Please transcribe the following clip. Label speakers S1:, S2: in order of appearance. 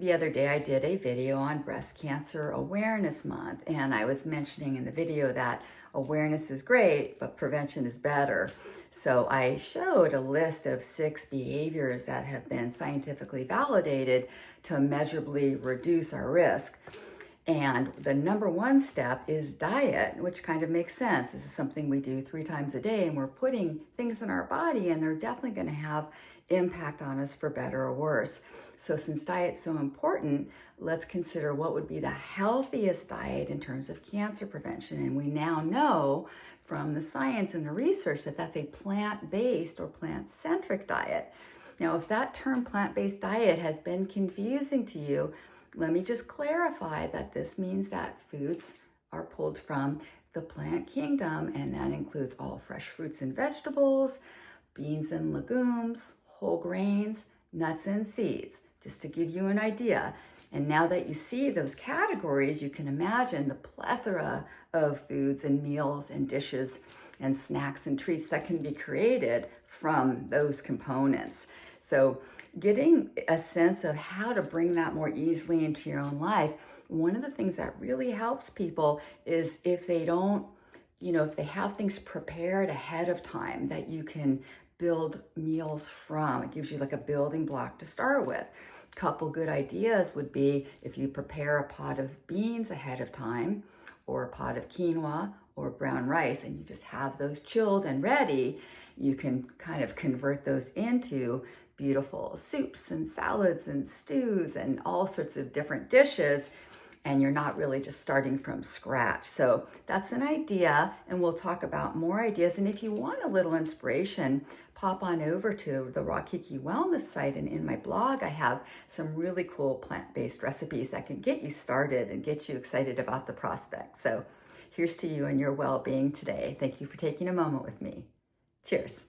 S1: The other day I did a video on Breast Cancer Awareness Month, and I was mentioning in the video that awareness is great, but prevention is better. So I showed a list of 6 behaviors that have been scientifically validated to measurably reduce our risk. And the number one step is diet, which kind of makes sense. This is something we do 3 times a day, and we're putting things in our body, and they're definitely going to have impact on us for better or worse. So since diet's so important, let's consider what would be the healthiest diet in terms of cancer prevention. And we now know from the science and the research that that's a plant-based or plant-centric diet. Now, if that term plant-based diet has been confusing to you, let me just clarify that this means that foods are pulled from the plant kingdom, and that includes all fresh fruits and vegetables, beans and legumes, whole grains, nuts and seeds, just to give you an idea. And now that you see those categories, you can imagine the plethora of foods and meals and dishes and snacks and treats that can be created from those components. So getting a sense of how to bring that more easily into your own life, one of the things that really helps people is if they don't, if they have things prepared ahead of time that you can build meals from. It gives you like a building block to start with. Couple good ideas would be if you prepare a pot of beans ahead of time, or a pot of quinoa or brown rice, and you just have those chilled and ready, you can kind of convert those into beautiful soups and salads and stews and all sorts of different dishes, and you're not really just starting from scratch. So that's an idea, and we'll talk about more ideas. And if you want a little inspiration, pop on over to the Raw Kiki Wellness site, and in my blog I have some really cool plant-based recipes that can get you started and get you excited about the prospect. So here's to you and your well-being today. Thank you for taking a moment with me. Cheers.